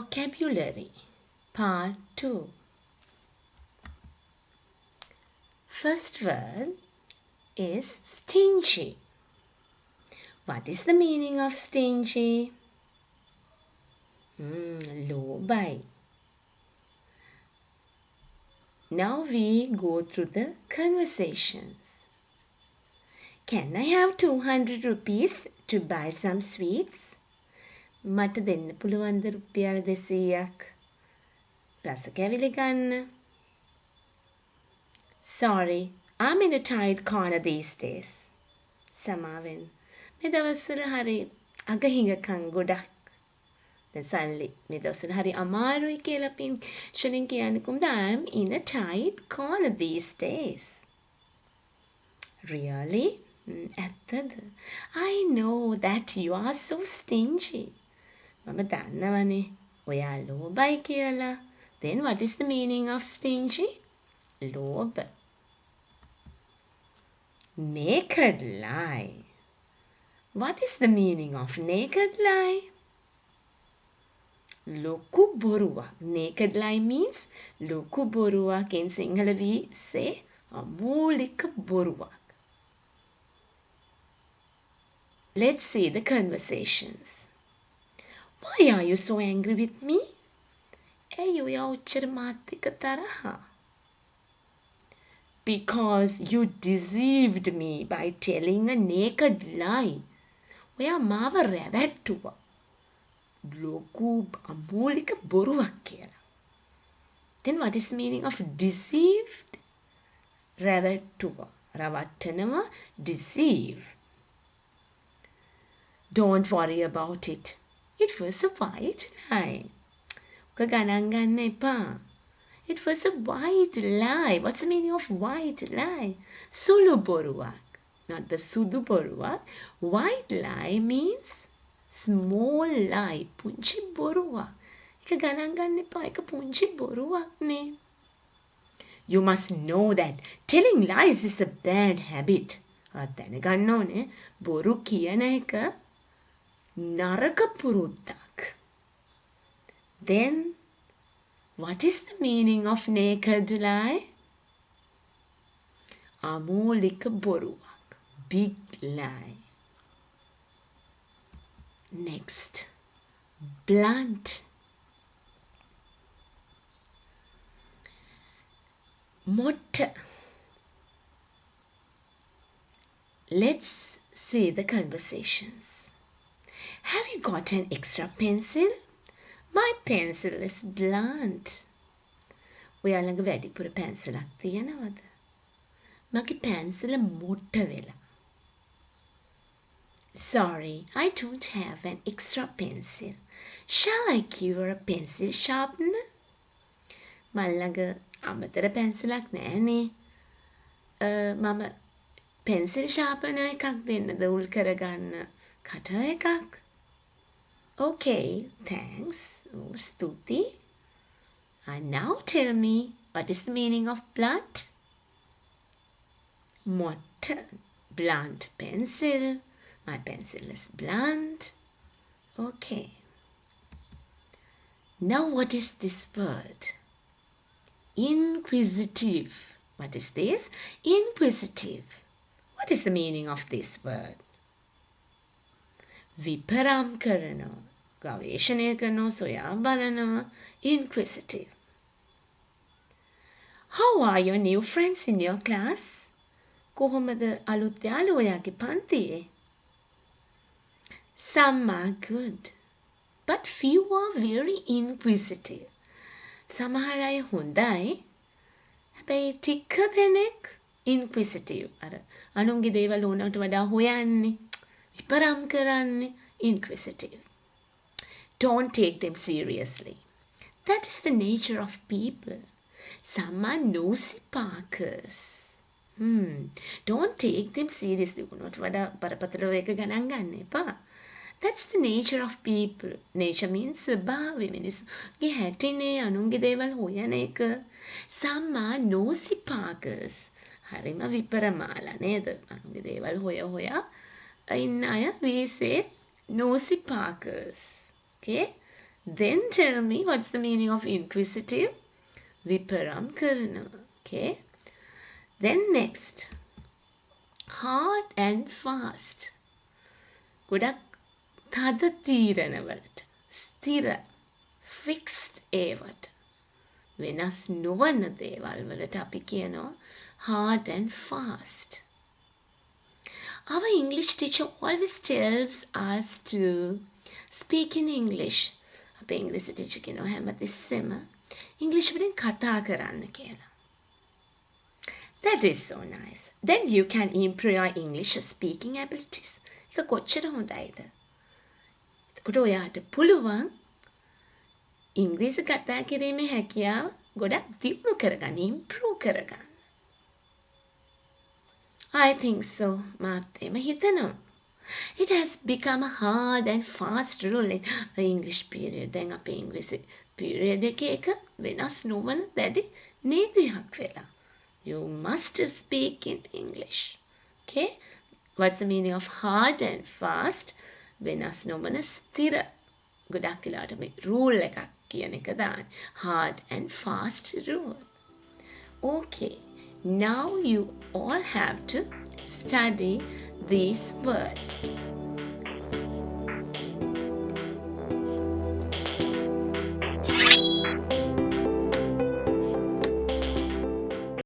Vocabulary Part 2. First word is stingy. What is the meaning of stingy? Low buy. Now we go through the conversations. Can I have 200 rupees to buy some sweets? මට දෙන්න පුළුවන්ද රුපියල් 200ක් රස කැවිලි ගන්න? Sorry, I'm in a tight corner these days. සමාවෙන්. මේ දවස්වල හරි අගහිඟකම් ගොඩක්. දැන් සල්ලි මේ දවස්වල හරි අමාරුයි කියලා පින්ෂනෙන් කියන්නේ කොහොමද? I'm in a tight corner these days. Really? ඇත්තද? I know that you are so stingy. මම දන්නවනේ ඔයා ලෝභයි කියලා. Then what is the meaning of stingy? ලෝභ. Naked lie. What is the meaning of naked lie? ලොකු බොරුවක්. Naked lie means ලොකු බොරුවක්. In Sinhala we say අමූලික බොරුවක්. Let's see the conversations. Why are you so angry with me? ඇයි ඔයා ඔච්චර මාත් එක්ක තරහා? Because you deceived me by telling a naked lie. ඔයා මාව රැවට්ටුවා. ලොකු අමූලික බොරුවක් කියලා. Then what is the meaning of deceived? රැවට්ටුවා. රවට්ටනවා deceive. Don't worry about it. It was a white lie. ඔක ගණන් ගන්න එපා. It was a white lie. What's the meaning of white lie? සුළු බොරුවක්. Not the සුදු බොරුවක්. White lie means small lie. පුංචි බොරුවක්. ඒක ගණන් ගන්න එපා. ඒක පුංචි බොරුවක්නේ. You must know that telling lies is a bad habit. දැනගන්න ඕනේ බොරු කියන එක නරක පුරුද්දක්. Then, what is the meaning of naked lie? අමූලික බොරුවක්. Big lie. Next, blunt. මොට්ට. Let's see the conversations. Have you got an extra pencil? My pencil is blunt. ඔයා ළඟ වැඩිපුර පැන්සලක් තියෙනවද? මගේ පැන්සල මොට්ට වෙලා. Sorry, I don't have an extra pencil. Shall I give her a pencil sharpener? මල් ළඟ අමතර පැන්සලක් නෑනේ. මම pencil sharpener එකක් දෙන්නද උල් කරගන්න cutter එකක්? Okay, thanks. Stuti. And now tell me, what is the meaning of blunt? Motta. Blunt pencil. My pencil is blunt. Okay. Now what is this word? Inquisitive. What is this? Inquisitive. What is the meaning of this word? විපරම් කරනවා. ගවේෂණය කරනවා. සොයා බලනවා. Inquisitive. How are your new friends in your class? කොහොමද අලුත් යාළුවෝ ඔයාගේ පන්තියේ? Some are good, but few are very inquisitive. සමහර අය හොඳයි. හැබැයි ටික දෙනෙක් inquisitive. අර අනුන්ගේ දේවල් ඕනවට වඩා හොයන්නේ. විපරම් කරන්නේ. Inquisitive. Don't take them seriously. That is the nature of people. Some are nosy parkers. Don't take them seriously. උනොත් වඩා බරපතල එක ගණන් ගන්න එපා. That's the nature of people. Nature means ස්වභාවය. මිනිස්සුගේ හැටිනේ අනුන්ගේ දේවල් හොයන එක. Some are nosy parkers. හරිම විපරමාලා නේද? අනුන්ගේ දේවල් ඉන්න අය we say nosy parkers. Okay? Then tell me what's the meaning of inquisitive? විපරම් කරනවා. Okay. Then next. Hard and fast. ගොඩක් තද තීරණවලට. ස්ථිර. Fixed ඒවට. වෙනස් නොවන දේවල් වලට අපි කියනවා hard and fast. Our English teacher always tells us to speak in English. අපේ ඉංග්‍රීසි ටීචර් කියනවා හැමතිස්සෙම ඉංග්‍රීසි වලින් කතා කරන්න කියලා. That is so nice. Then you can improve your English speaking abilities. ඒක කොච්චර හොඳයිද? එතකොට ඔයාට පුළුවන් ඉංග්‍රීසි කතා කිරීමේ හැකියාව ගොඩක් දියුණු කරගන්න, improve කරගන්න. I think so. මාත් එහෙම හිතනවා. It has become a hard and fast rule in the English period. දැන් අපේ ඉංග්‍රීසි period එක වෙනස් නොවන දැඩි නීතියක් වෙලා. You must speak in English. Okay? What's the meaning of hard and fast? වෙනස් නොවන ස්ථිර. ගොඩක් වෙලාවට මේ rule එකක් කියන එක දාන්න. Hard and fast rule. Okay. Now you all have to study these words.